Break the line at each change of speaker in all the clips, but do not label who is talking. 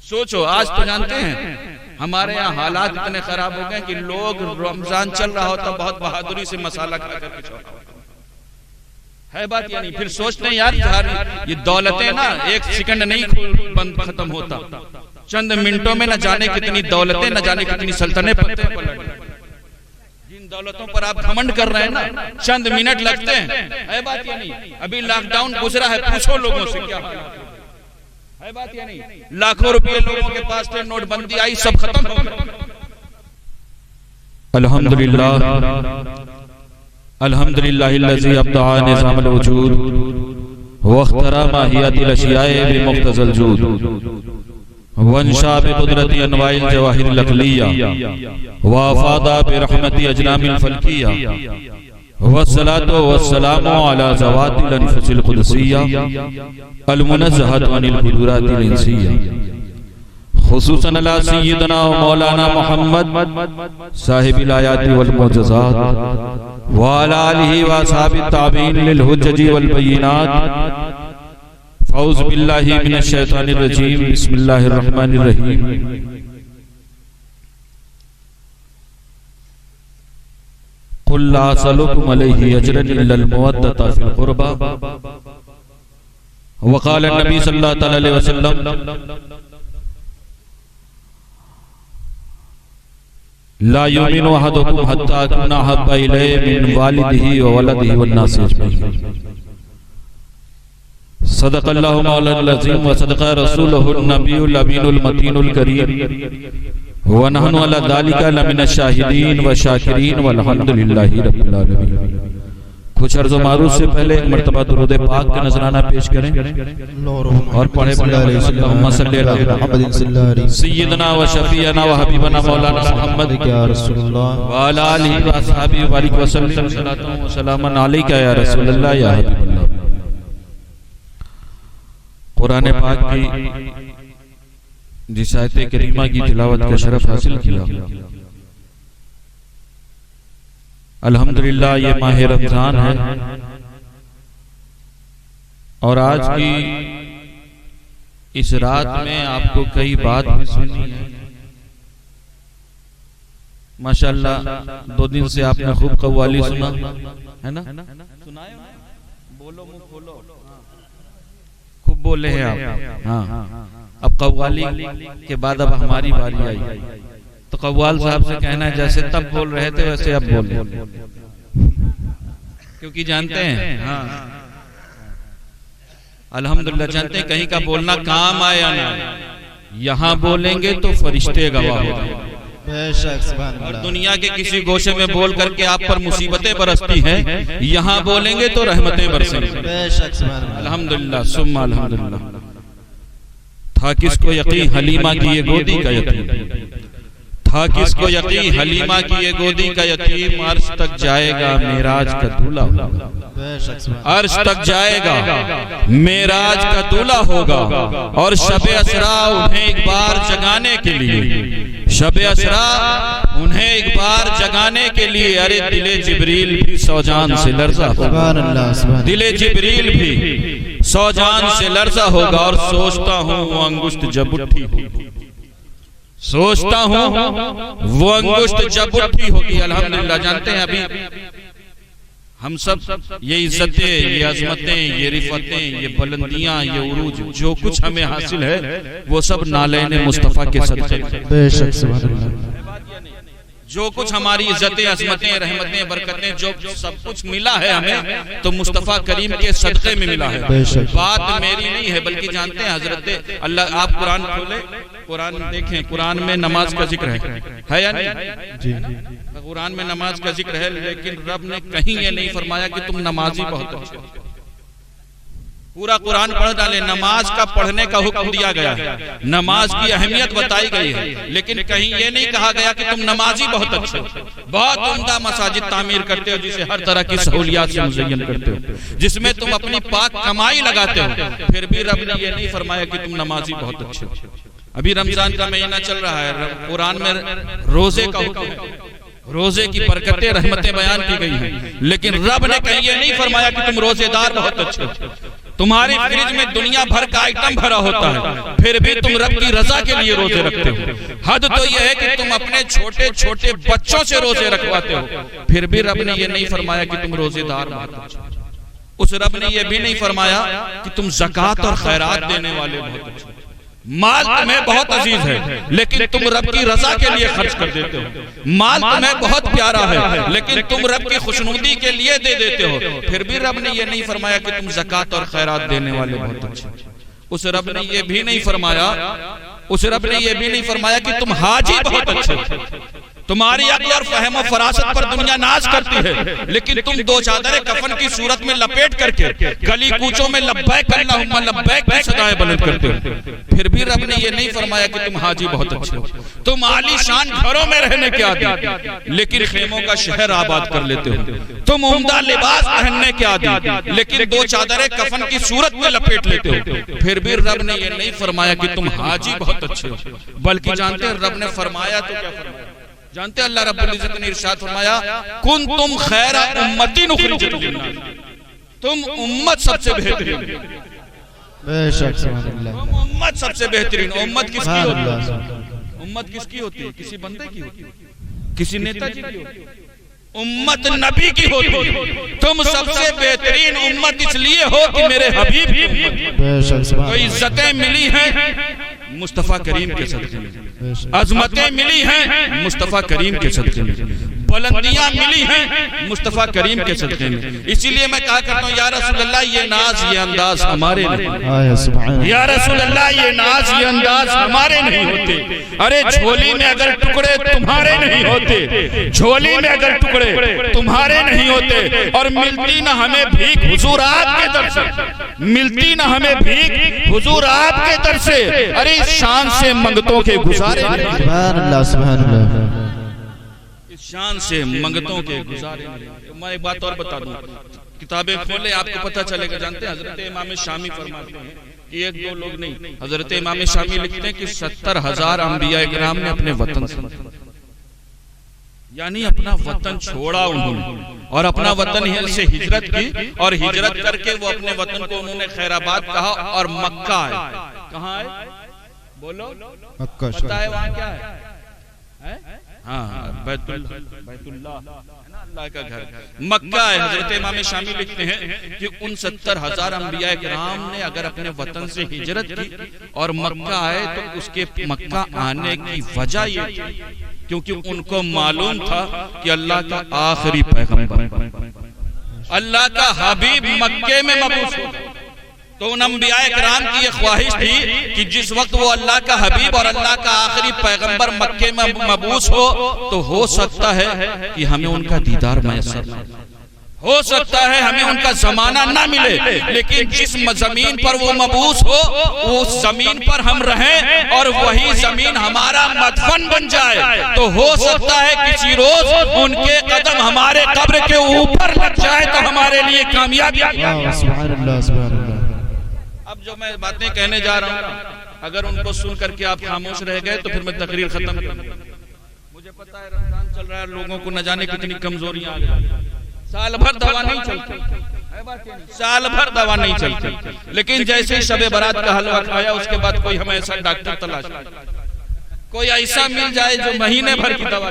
सोचो, आज तो जानते हैं हमारे यहाँ हालात इतने खराब हो गए कि लोग रमजान चल रहा होता बहुत बहादुरी से मसाला खा करके छोड़ा है बात या नहीं। फिर सोचते हैं यार ये दौलतें ना एक सेकंड नहीं बंद खत्म होता, चंद मिनटों में न जाने कितनी दौलतें, न जाने कितनी सल्तनतें पलट। जिन दौलतों पर आप घमंड कर रहे हैं ना, चंद मिनट लगते हैं, है बात या नहीं। अभी लॉकडाउन गुजरा है, पूछो लोगों से क्या है बात या नहीं। लाखों रुपए लोगों के पास थे, नोटबंदी आई, सब खत्म हो गया।
अल्हम्दुलिल्लाह अल्हम्दुलिल्लाहिल्लज़ी अब्दा निज़ामल वजूद वख्तरा माहियातिल अशियाए बिमुख्तज़ल जूद वंशा बिकुदरती अनवाइल जवाहिरिल अक़लिया वफ़ादा बिरहमती अजनामिल फल्किया वस्सलातु वस्सलामु अला ज़वातिल अनफुसिल क़ुदसिया अल मुनज़्ज़हतु अनिल क़ुदुरातिल इंसिया खुसूसन अला सय्यिदना व मौलाना मुहम्मद साहिबिल आयाति वल मुअज्जज़ात व अला आलिहि व असहाबित ताबीन लिल हुज्जति वल बय्यिनात। फ़ौज़ बिल्लाहि मिनश शैतानिर रजीम। बिस्मिल्लाहिर रहमानिर रहीम। कुल ला असलुकुम अलैहि अजरन इल्लल मवद्दता फिल क़ुरबा व क़ाल नबी सल्लल्लाहु अलैहि वसल्लम ला युमिनु अहदुकुम हत्ता अकूना अहब्बा इलैहि मिन वालिदिही व वलदिही वन नासि अजमईन। सदक़ल्लाहु मौलाना अज़ीम व सदक़ा रसूलुहुन नबियुल अमीनुल मतीनुल करीम व नहनु अला ज़ालिका लमिनश शाहिदीन व शाकिरीन वल्हम्दुलिल्लाहि रब्बिल आलमीन। कुछ अर्ज़ व मारूफ से पहले एक मर्तबा दुरूद पाक का नजराना पेश करें और पढ़े अल्लाहुम्मा सल्ली अला मुहम्मद सय्यदना व शफीअना व हबीबना मौलाना मुहम्मद या रसूलुल्लाह व अला आलिहि व अस्हाबिहि व बारिक व सल्लम सलातन व सलामन अलैका या रसूलल्लाह या हबीबल्लाह। कुरान पाक की जिस आयत करीमा की तिलावत का शरफ हासिल किया, अल्हम्दुलिल्लाह ये माह रमजान है और आज की इस रात में आपको कई बात भी सुनी है। माशाअल्लाह 2 दिन से आपने खूब कव्वाली सुना है ना, सुनाए बोलो मुंह खोलो, खूब बोले हैं आप। हाँ, अब कव्वाली के बाद अब हमारी बारी आई तो कव्वाल साहब से कहना है जैसे तब बोल रहे थे वैसे अब बोल, क्योंकि जानते हैं हाँ अल्हम्दुलिल्लाह जानते हैं कहीं का बोलना काम आया ना, यहाँ बोलेंगे तो फरिश्ते गवाह होंगे और दुनिया के किसी गोशे में बोल करके आप पर मुसीबतें बरसती हैं, यहाँ बोलेंगे तो रहमतें बरसेंगी। अल्हम्दुलिल्लाह सुम्मा अल्हम्दुलिल्लाह। था किसको यकीन हलीमा की ये गोदी का यतीम, था किसको यकीन हलीमा की ये गोदी का यतीम, अर्श तक जाएगा मेराज का दूल्हा होगा, अर्श तक जाएगा मेराज का दूल्हा होगा। और शबे असरा उन्हें एक बार जगाने के लिए, शबे असरा उन्हें एक बार जगाने के लिए, अरे दिले जिब्रील भी सौजान से लर्जा होगा, दिले जिब्रील भी सौजान से लर्जा होगा। और सोचता हूँ वो अंगुष्ठ जब उठी होगी, सोचता हूँ वो अंगुष्ठ जब उठी होगी। अल्हम्दुलिल्लाह जानते हैं अभी हम सब ये इज्जतें, ये अजमतें, ये रिफतें, ये बुलंदियां, ये उरूज जो कुछ हमें हासिल है वो सब नालैन मुस्तफा के सदक़े। बेशक सुभान अल्लाह। जो कुछ हमारी इज्जतें, अजमतें, रहमतें, बरकतें जो सब कुछ मिला है हमें तो मुस्तफा करीम के सदक़े में मिला है। बात मेरी नहीं है बल्कि जानते हैं हजरत अल्लाह, आप कुरान खोले, कुरान देखें, कुरान में नमाज का जिक्र है या नहीं? जी। कुरान में नमाज का जिक्र है, लेकिन रब ने कहीं ये नहीं फरमाया कि तुम नमाजी बहुत अच्छे। पूरा कुरान पढ़ डाले, नमाज का पढ़ने का हुक्म दिया गया है, नमाज की अहमियत बताई गई है, लेकिन कहीं ये नहीं कहा गया कि तुम नमाजी बहुत अच्छे हो, बहुत उम्दा मसाजिद तामीर करते हो, जिसे हर तरह की सहूलियात से मुज़य्यन करते हो, जिसमें तुम अपनी पाक कमाई लगाते हो, फिर भी रब ने ये नहीं फरमाया कि तुम नमाजी बहुत अच्छे हो। अभी रमजान का महीना चल रहा है, कुरान में रोजे का हुक्म है, रोजे की बरकतें, रहमतें बयान की गई हैं, लेकिन रब ने कहीं ये नहीं फरमाया कि तुम रोजेदार बहुत अच्छे हो।
तुम्हारी फ्रिज में दुनिया भर का आइटम भरा होता है, फिर भी तुम रब की रजा के लिए रोजे रखते हो। हद तो यह है कि तुम अपने छोटे छोटे बच्चों से रोजे रखवाते हो, फिर भी रब ने यह नहीं फरमाया कि तुम रोजेदार बहुत। उस रब ने यह भी नहीं फरमाया कि तुम ज़कात और खैरात देने वाले बहुत अच्छे। माल तुम्हें बहुत अजीज है, लेकिन तुम रब की रजा के लिए खर्च कर देते हो। माल तुम्हें बहुत प्यारा है, लेकिन तुम रब की खुशनुदी के लिए दे देते हो, फिर भी रब ने यह नहीं फरमाया कि तुम ज़कात और खैरात देने वाले बहुत अच्छे। उस रब ने यह भी नहीं फरमाया, उस रब ने यह भी नहीं फरमाया कि तुम हाजी बहुत अच्छे। तुम्हारी अक्ल और फहम और फरासत पर दुनिया नाज करती है, लेकिन तुम दो चादरें कफन की सूरत में लपेट करके गली कूचों में लब्बैक अल्लाहुम्मा लब्बैक की सदाएं बुलंद करते हो, फिर भी रब ने ये नहीं फरमाया कि तुम हाजी बहुत अच्छे हो। तुम आलीशान घरों में रहने के आदी, लेकिन खेमों का शहर आबाद कर लेते हो। तुम उम्दा लिबास पहनने के आदी, लेकिन दो चादरें कफन की सूरत में लपेट लेते हो, फिर भी रब ने ये नहीं फरमाया कि तुम हाजी बहुत अच्छे हो। बल्कि जानते हैं रब ने फरमाया तो क्या फरमाया? जानते अल्लाह रब्बुल इज्जत ने इरशाद फरमाया, कुन तुम खैरा उम्मतिन उखरिजत लिन्नास, तुम उम्मत सबसे बेहतरीन।
बेशक सुभान अल्लाह,
तुम उम्मत सबसे बेहतरीन। उम्मत किसकी होती है? उम्मत किसकी होती है? किसी बंदे की होती है, किसी नेताजी की होती है? उम्मत नबी की होती है। तुम सबसे बेहतरीन उम्मत इसलिए हो कि मेरे हबीब की उम्मत। तो इज्जतें मिली हैं मुस्तफा करीम के सदके में, अजमतें मिली हैं मुस्तफा करीम के सदके में, बुलंदियां मिली हैं मुस्तफा करीम के सदके में। इसीलिए मैं कहा करता हूँ, या रसूल अल्लाह ये नाज ये अंदाज हमारे नहीं, या रसूल अल्लाह ये नाज ये अंदाज हमारे नहीं होते। अरे झोली में अगर टुकड़े तुम्हारे नहीं होते, झोली में अगर टुकड़े तुम्हारे नहीं होते, और मिलती ना हमें भीख हुजूर आपके दर से, मिलती ना हमें भीख हुजूर आपके दर से। अरे इस शान से मंगतों के गुजारे,
सुभान अल्लाह सुभान अल्लाह,
शान से मंगतों के गुजारे। मैं एक बात और बता दूं, किताबें खोले आपको पता चलेगा। जानते हैं हजरत इमाम शामी फरमाते हैं, एक दो लोग नहीं, हजरत इमाम शामी लिखते हैं कि 70,000 अंबिया इकराम ने अपने वतन से, यानी अपना वतन छोड़ा उन्होंने, और अपना वतन से हिजरत की, और हिजरत करके वो अपने वतन को उन्होंने खैराबाद कहा और मक्का आए। कहाँ आए? बोलो
मक्का।
पता है वहाँ क्या है? हाँ, बैतुल्लाह है ना, अल्लाह का घर, मक्का है। हजरत इमाम शामी लिखते हैं कि उन 70,000 अंबिया किराम ने अगर अपने वतन से हिजरत की और मक्का आए, तो उसके मक्का आने की वजह ये क्योंकि उनको मालूम था कि अल्लाह का आखिरी पैगंबर, अल्लाह का हबीब मक्के में मबूस होगा। तो उन अंबिया किराम की ये ख्वाहिश थी कि जिस वक्त वो अल्लाह का हबीब और अल्लाह का आखिरी पैगंबर मक्के में मबूस हो सकता है कि हमें उनका दीदार मैसर न हो सकता है, हमें उनका जमाना ना मिले, लेकिन जिस जमीन पर वो मबूस हो उस जमीन पर हम रहें और वही जमीन हमारा मदफन बन जाए। तो हो सकता है किसी रोज उनके कदम हमारे कब्र के ऊपर लग जाए, तो हमारे लिए कामयाबी। अब जो मैं बातें कहने जा रहा हूँ, अगर उनको सुन करके आप खामोश रह गए तो फिर मैं तकरीर खत्म कर दूंगा। मुझे पता है रमजान चल रहा है, लोगों को न जाने कितनी कमजोरियां आ गई। साल भर दवा नहीं चलती, साल भर दवा नहीं चलती, लेकिन जैसे ही शबे बारात का हलवा खाया उसके बाद कोई हमें ऐसा डॉक्टर तलाश, कोई ऐसा मिल जाए जो महीने भर की दवा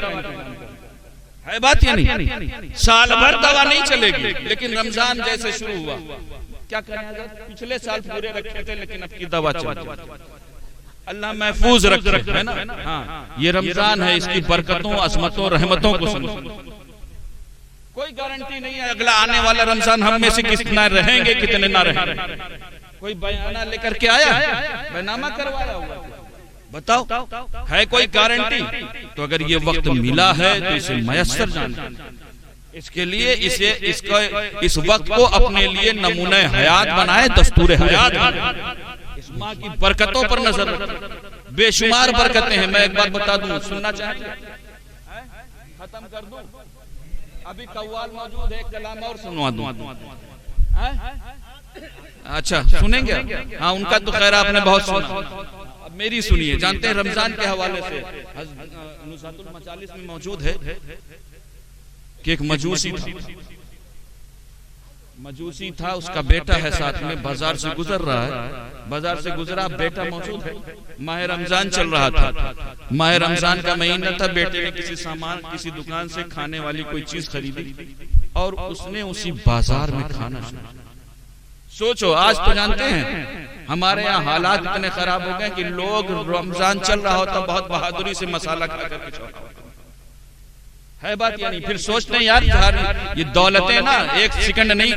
है। बात ये नहीं, साल भर दवा नहीं चलेगी, लेकिन रमजान जैसे शुरू हुआ, क्या करें, पिछले साल पूरे रखे थे लेकिन अब की दवा चल, अल्लाह महफूज रखे, है ना। हाँ, ये रमजान है, इसकी बरकतों असमतों रहमतों को समझो। कोई गारंटी नहीं है अगला आने वाला रमजान हम में से कितना रहेंगे कितने ना रहेंगे। कोई बयाना लेकर के आया, बैनामा करवाया हुआ, बताओ है कोई गारंटी? तो अगर ये वक्त मिला है तो इसे मयस्सर जाने, इसके लिए इस वक्त को अपने लिए नमूने हयात बनाए, दस्तूर हयात बनाए। इस माह की बरकतों पर नजर रखें, बेशुमार बरकतें हैं। मैं एक बात बता दूं, सुनना चाहेंगे? खत्म कर दूं? अभी कव्वाल मौजूद है, एक कलाम और सुनवा दूं। अच्छा सुनेंगे? हाँ, उनका तो खैर आपने बहुत सुना, अब मेरी सुनिए। जानते हैं रमजान के हवाले से नुसातुल मचालिस में मौजूद है कि एक मजूसी था, मजूसी था, उसका बेटा है साथ में, बाजार से गुजर रहा है, बाजार से गुजरा, बेटा मौजूद है, माह रमजान चल रहा था, माह रमजान का महीना था, बेटे ने किसी सामान किसी दुकान से खाने वाली कोई चीज खरीदी और उसने उसी बाजार में खाना शुरू। सोचो, आज तो जानते हैं हमारे यहाँ हालात इतने खराब हो गए कि लोग रमजान चल रहा होता बहुत बहादुरी से मसाला खा करके छोड़ा है बात या नहीं। फिर सोचते हैं यार ये दौलतें ना एक सेकंड नहीं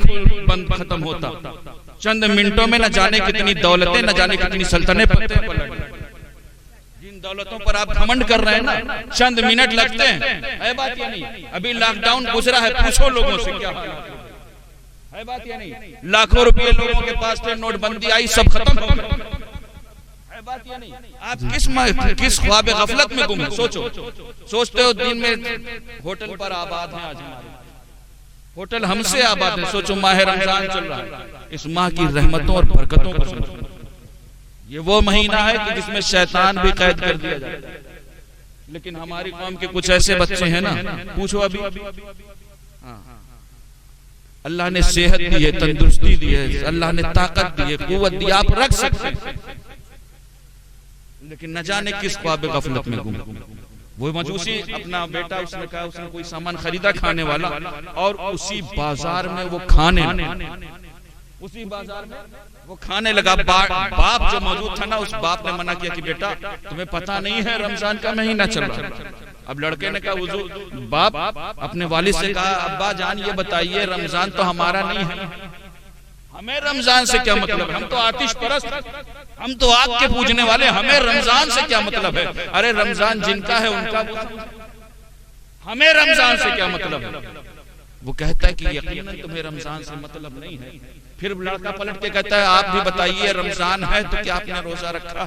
बंद खत्म होता, चंद मिनटों में न जाने कितनी दौलतें, न जाने कितनी सल्तनतें पलट। जिन दौलतों पर आप घमंड कर रहे हैं ना, चंद मिनट लगते हैं, है बात या नहीं। अभी लॉकडाउन गुजरा है, पूछो लोगों से क्या है बात या नहीं। लाखों रुपए लोगों के पास थे, नोटबंदी आई, सब खत्म हो गए, है बात या नहीं। आप किस ख्वाब गफलत में गुम है। सोचो, सोचते हो दिन में होटल पर आबाद हैं, आज हमारे होटल हमसे आबाद है। सोचो माह रमजान चल रहा है, इस माह की रहमतों और बरकतों को सोचो। ये वो महीना है कि जिसमें शैतान भी कैद कर दिया जाता है। लेकिन हमारी कौम के कुछ ऐसे बच्चे हैं ना, पूछो अभी अल्लाह ने सेहत दी है, तंदुरुस्ती दी है, अल्लाह ने ताकत दी है, कुव्वत दी, आप रख सकते हैं, लेकिन न जाने किस ख्वाब गफलत में गुम। वो मजूसी अपना बेटा, उसने कहा, उसने कोई सामान खरीदा खाने वाला और उसी बाजार में वो खाने उसी बाजार में वो खाने लगा। बाप जो मौजूद था ना, उस बाप ने मना किया कि बेटा तुम्हें पता नहीं है रमजान का महीना चल रहा है। अब लड़के ने कहा, बाप अपने वालिद से कहा, अब्बा जान ये बताइए रमजान तो हमारा नहीं है, हमें रमजान से क्या मतलब है, हम तो आतिश परस्त, हम तो आग के पूजने वाले, हमें रमजान से क्या मतलब है। अरे रमजान जिनका है उनका, हमें रमजान से क्या मतलब है। वो कहता है कि यकीनन तुम्हें रमजान से मतलब नहीं है। फिर लड़का पलट के कहता है, आप भी बताइए रमजान है तो क्या आपने रोजा रखा।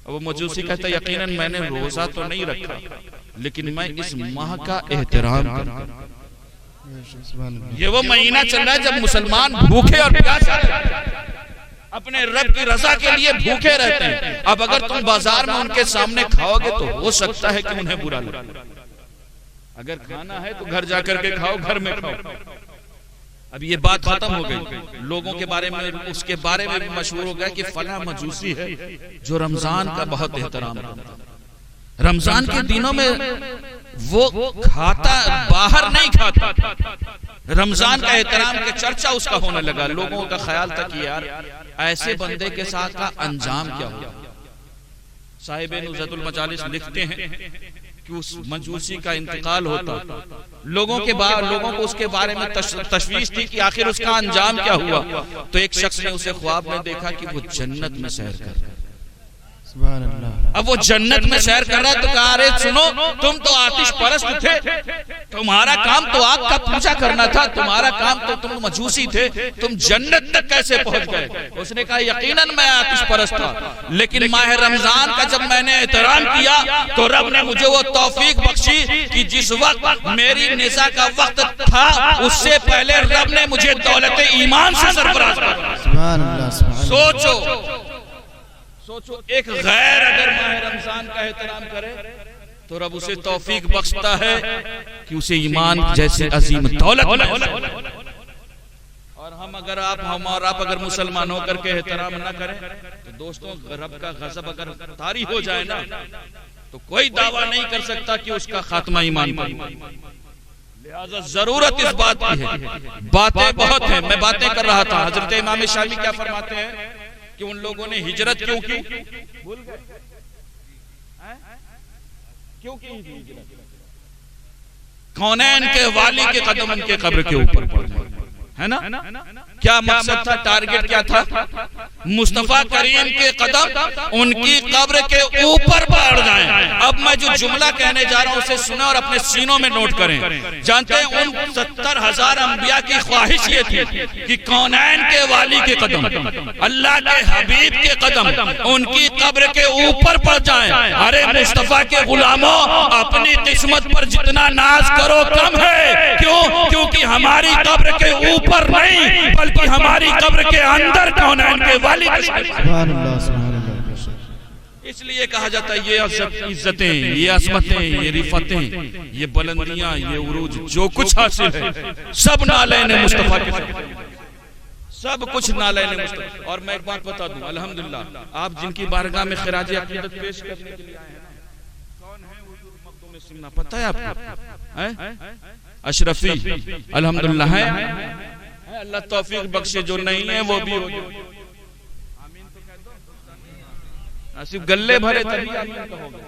वो मजूसी कहता है, यकीनन मैंने रोजा तो नहीं रखा, लेकिन मैं इस माह का एहतराम करता हूं। ये वो महीना चल रहा है जब मुसलमान भूखे और प्यासे अपने रब की रजा के लिए भूखे रहते हैं। अब अगर तुम बाजार में उनके सामने खाओगे तो हो सकता है कि उन्हें बुरा लगे। अगर खाना है तो घर जाकर के खाओ, घर में खाओ। अब ये बात खत्म हो गई, लोगों के बारे में, उसके बारे में भी मशहूर हो गया कि फला मजूसी है जो रमजान का बहुत एहतराम करता है। रमजान के दिनों में वो खाता, बाहर नहीं खाता, रमजान का एहतराम के चर्चा उसका होने लगा। लोगों का ख्याल था कि यार ऐसे बंदे के साथ का अंजाम क्या होगा। साहिब नुज़हतुल मजालिस लिखते हैं कि उस मजूसी का इंतकाल होता, लोगों को उसके बारे में तशवीश थी कि आखिर उसका अंजाम क्या हुआ। तो एक शख्स ने उसे ख्वाब में देखा कि वो जन्नत में सैर कर रहा है। अब वो जन्नत में सैर कर रहा है तो कहा, अरे सुनो, तुम तो आतिश परस्त थे, तुम्हारा काम तो आग का पूजा करना था, तुम्हारा काम तो, तुम मजूसी थे, तुम जन्नत तक कैसे पहुंच गए। उसने कहा, यकीनन मैं आतिश परस्त था, लेकिन माह रमजान का जब मैंने एहतराम किया तो रब ने मुझे वो तौफीक बख्शी कि जिस वक्त मेरी निसा का वक्त था उससे पहले रब ने मुझे दौलत ईमान से सरफराज कर। सोचो एक गैर अगर माह रमजान का एहतराम करे तो रब उसे तौफीक बख्शता है कि उसे ईमान जैसे अजीम दौलत। और हम अगर मुसलमान होकर के एहतराम न करें तो दोस्तों, रब का गजब अगर तारी हो जाए ना तो कोई दावा नहीं कर सकता कि उसका खात्मा ईमान पर। लिहाजा जरूरत इस बात की है। बातें बहुत हैं, मैं बातें कर रहा था। हजरत इमाम शाफी क्या फरमाते हैं कि उन लोगों ने हिजरत क्यों की, भूल गए क्यों की हिजरत। कौनैन के वाली के कदम उनके कब्र के ऊपर पड़ गए, है ना। क्या मकसद था, टारगेट क्या था। मुस्तफा करीम के कदम उनकी कब्र के ऊपर पड़ जाएं। अब मैं जो जुमला कहने जा रहा हूं उसे सुने और अपने सीनों में नोट करें। जानते हैं उन 70,000 अंबिया की ख्वाहिश ये थी कि कौनैन के वाली के कदम, अल्लाह के हबीब के कदम उनकी कब्र के ऊपर पड़ जाएं। अरे मुस्तफा के गुलामों, अपनी किस्मत पर जितना नाज करो कम है। क्यों? क्योंकि हमारी कब्र के ऊपर नहीं बल्कि हमारी कब्र के अंदर कौनैन के वाली। इसलिए कहा जाता है ये इज्जतें, ये असमतें, ये रिफतें, ये बुलंदियां, ये उरूज जो कुछ हासिल है सब नालैन मुस्तफा के, सब कुछ नालैन मुस्तफा। और मैं एक बात बता दूं, अल्हम्दुलिल्लाह आप जिनकी बारगाह में खिराज अकीदत पेश करने के लिए आए हैं, कौन है हुजूर मखदूम सिमना, पता है आपको? अशरफी अल्हम्दुलिल्लाह है। अल्लाह तौफीक बख्शे, जो नहीं है वो भी हो जाए। सिर्फ गल्ले भरे तभी आमीन कहोगे।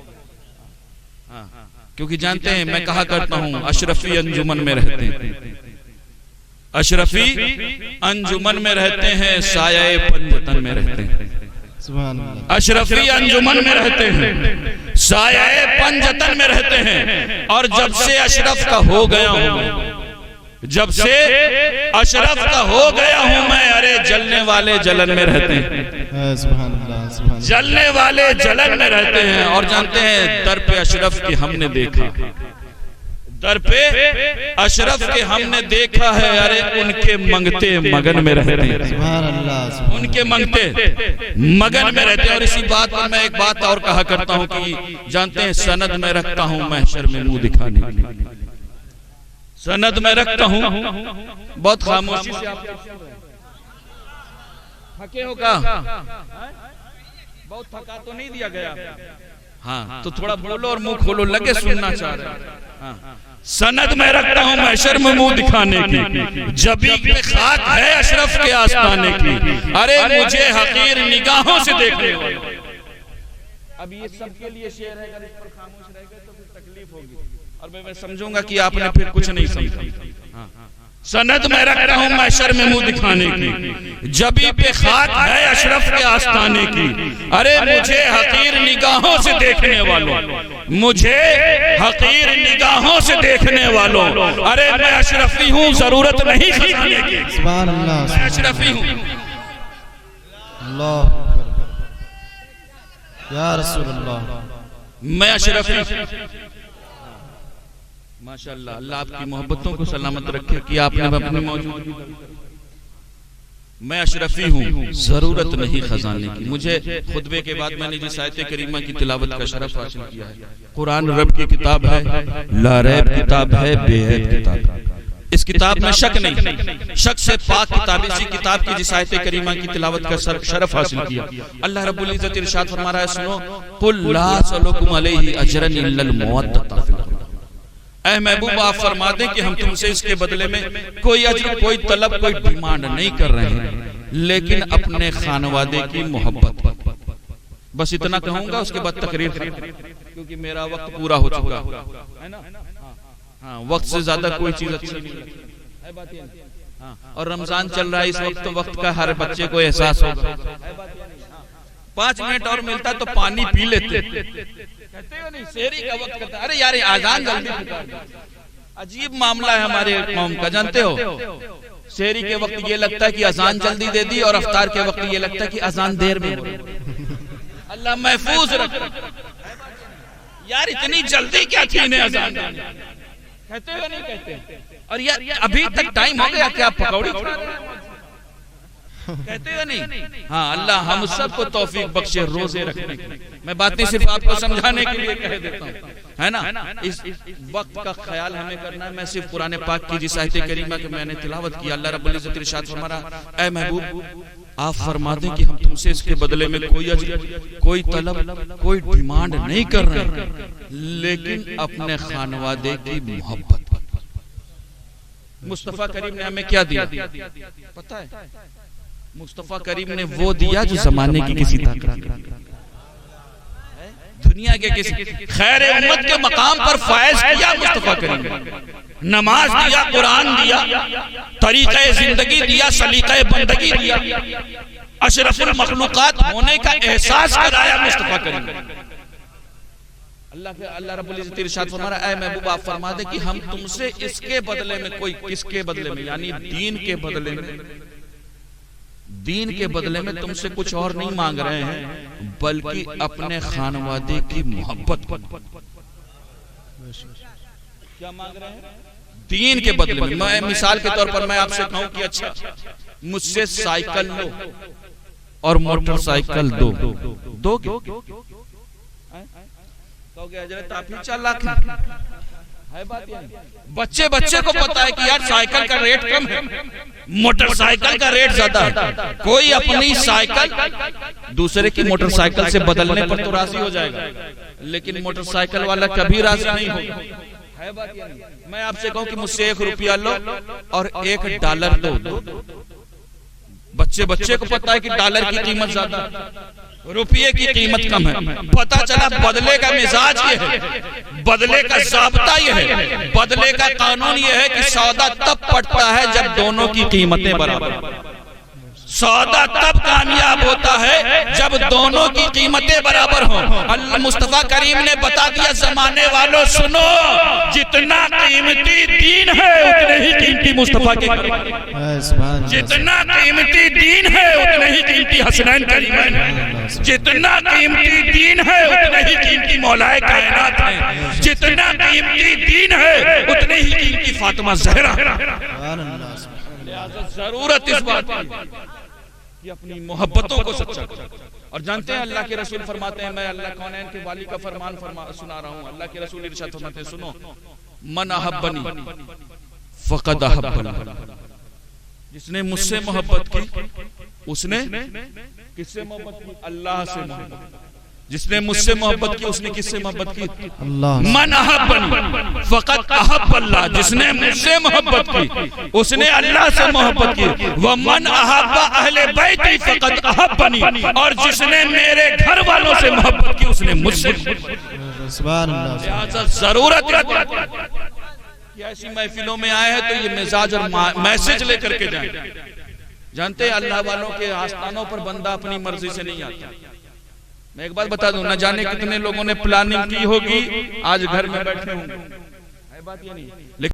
हाँ, क्योंकि जानते हैं मैं कहा करता हूँ अशरफी अंजुमन में रहते हैं, अशरफी अंजुमन में रहते हैं, साये पंजतन में रहते हैं। अशरफी अंजुमन में रहते हैं, साये पंजतन में रहते हैं। और जब से अशरफ का हो गया हूँ, जब से अशरफ का हो गया हूँ मैं, अरे जलने वाले जलन में रहते हैं, जलने वाले जलन में रहते हैं। और जानते हैं दर पे अशरफ के हमने देखा, दर पे अशरफ के हमने देखा है, अरे उनके मंगते मगन में रहते हैं, उनके मंगते मगन में रहते हैं। और इसी बात पर मैं एक बात और कहा करता हूँ कि जानते हैं सनद में रखता हूँ महशर में मुंह दिखाने के लिए, सनद में रखता हूँ। बहुत खामोशी से आप थके हो का? बहुत थका तो नहीं दिया गया? हाँ, तो थोड़ा बोलो और मुंह खोलो, लगे सुनना चाह रहे हैं। हाँ, सनद में रखता हूँ महशर में मुंह दिखाने की, जबी पे खाक है अशरफ के आस्ताने की, अरे मुझे हकीर निगाहों से देखने वाले। अब ये सबके लिए शेर है, अगर इस पर खामोश रह गए तो फिर तकलीफ होगी और मैं समझूंगा कि आपने फिर कुछ नहीं समझा। सनद में रखता हूँ महशर में मुंह दिखाने की, जबी पे खाक है अशरफ के आस्ताने की, अरे मुझे हकीर निगाहों से देखने वालों, मुझे हकीर निगाहों से देखने वालों, अरे मैं अशरफी हूँ, जरूरत नहीं खजाने की, मैं अशरफी हूँ।
अल्लाह या रसूल अल्लाह,
मैं अशरफी। माशाअल्लाह, अल्लाह आपकी मोहब्बतों को सलामत रखे कि आपने अपनी मौजूदगी। मैं अशरफी हूँ, जरूरत नहीं खजाने की। मुझे खुतबे के बाद मैंने जिस आयत करीमा की तिलावत का शरफ हासिल किया है, कुरान रब की किताब है, लारैब किताब है, बेहद किताब है। इस किताब में शक नहीं, शक से पाक किताब, इसी किताब की जिस आयत करीमा की तिलावत का शरफ हासिल किया। अल्लाह रब्बुल इज्जत इरशाद फरमा रहा है, सुनो, कुल ला असलुकुम अलैहि अजरन इल्लल मवद्दत फिल कुर्बा। ऐ महबूब आप फरमा दें कि हम तुमसे इसके बदले में कोई अजर, कोई तलब, कोई डिमांड नहीं कर रहे हैं, लेकिन अपने खानवादे की मोहब्बत। बस इतना कहूंगा, उसके बाद तकरीर, क्योंकि मेरा वक्त पूरा हो चुका है ना। हाँ, वक्त से ज्यादा कोई चीज अच्छी नहीं लगती है, बात ये नहीं। हाँ, और रमजान चल रहा है इस वक्त, तो वक्त का हर बच्चे को एहसास होगा। 5 मिनट और मिलता तो पानी पी लेते, कहते हो नहीं, शेरी का वक्त कहता, अरे यार आजान जल्दी। अजीब मामला है हमारे कौम का, जानते हो, शेरी के वक्त ये लगता है कि अजान जल्दी दे दी, और अफ्तार के वक्त ये लगता है कि अजान देर में। अल्लाह महफूज रखे यार, इतनी जल्दी क्या थी इन्हें अजान देने? कहते हो नहीं कहते? और यार अभी तक टाइम हो गया, क्या पकौड़ी खा रहे हैं? कहते हो नहीं? हाँ, अल्लाह हम सबको तौफीक बख्शे रोजे रखने की। मैं बातें सिर्फ आपको समझाने के लिए कह देता हूँ, है ना। इस वक्त का ख्याल हमें करना है। मैं सिर्फ कुरान पाक की जिस आयत करीमा की मैंने तिलावत की, अल्लाह रब्बुल इज्जत इरशाद फरमा रहा, ऐ महबूब आप फरमा दें कि हम तुमसे इसके बदले में कोई अजर, कोई तलब, कोई डिमांड नहीं कर रहे हैं, लेकिन अपने खानवादे की मोहब्बत। मुस्तफा करीम ने हमें क्या दिया पता है? मुस्तफा करीम ने वो दिया जो जमाने की किसी ताकत, दुनिया के किसी खैर उम्मत के मकाम पर फायज किया मुस्तफा करीम ने। नमाज दिया, कुरान दिया, तरीक़े जिंदगी दिया, सलीक़े बंदगी दिया, अशरफुल मखलूक़ात होने का एहसास कराया मुस्तफा करीम ने। अल्लाह रब्बुल इज्जत इरशाद फरमा रहा है, ऐ महबूब आप फरमा दे कि हम तुमसे इसके बदले में, कोई किसके बदले में, यानी दीन के बदले में, दीन के बदले में तुमसे कुछ और नहीं मांग रहे हैं, बल्कि अपने खानवादे की मोहब्बत। क्या मांग रहे हैं? दीन के बदले में। मैं मिसाल के तौर पर मैं आपसे कहूं कि अच्छा मुझसे साइकिल लो और मोटरसाइकिल दोगे? कहोगे हजरत आप ही चालाक है बात ये। बच्चे बच्चे को पता है कि यार साइकिल का रेट कम है, मोटरसाइकिल का रेट ज्यादा है। कोई अपनी साइकिल दूसरे की मोटरसाइकिल से बदलने पर तो राजी हो जाएगा, लेकिन मोटरसाइकिल वाला कभी राजी नहीं होगा, है बात ये। मैं आपसे कहूं कि मुझसे 1 रुपया लो और $1 दो, बच्चे बच्चे को पता है कि डॉलर की कीमत ज्यादा, रुपये की कीमत कम है। पता चला बदले का मिजाज ये है, बदले का ज़ाब्ता ये है, बदले का कानून ये है कि सौदा तब पड़ता है जब दोनों की कीमतें बराबर। सौदा तब कामयाब होता है जब दोनों की कीमतें बराबर हों। अल्लाह मुस्तफा करीम ने बता दिया, जमाने वालों सुनो, जितना कीमती दीन है उतने ही कीमती मुस्तफा के, जितना कीमती दीन है उतने ही कीमती हसनैन करीमैन, जितना कीमती दीन है उतने ही कीमती मौलाए कायनात है, जितना कीमती दीन है उतने ही कीमती फातिमा ज़हरा। जरूरत इस बात की कि अपनी मोहब्बतों को सच्चा करो। और जानते हैं अल्लाह के रसूल फरमाते हैं, मैं अल्लाह कौनैन के वाली का फरमान सुना रहा हूँ। अल्लाह के रसूल इरशाद फरमाते हैं, सुनो, मन अहब्बनी फक़द अहब्बनी, जिसने मुझसे मोहब्बत की उसने किससे मोहब्बत की? अल्लाह से मोहब्बत। जिसने मुझसे मोहब्बत की उसने किससे मोहब्बत की? अल्लाह। मन अहब्बनी फक़द अहब्बल्लाह, जिसने मुझसे मोहब्बत की उसने अल्लाह से मोहब्बत की। व मन अहब्बा अहले बैती फक़द अहब्बनी, और जिसने मेरे घर वालों से मोहब्बत की उसने मुझसे। सुभान अल्लाह। जरूरत है ऐसी महफिलों में आए हैं तो ये मिजाज और मैसेज लेकर के जाए। जानते हैं अल्लाह वालों के आस्थानों पर बंदा अपनी मर्जी से नहीं आता। मैं एक बात बता दूं, न जाने कितने लोगों ने प्लानिंग की होगी, आज घर में बैठे होंगे, है बात ये नहीं।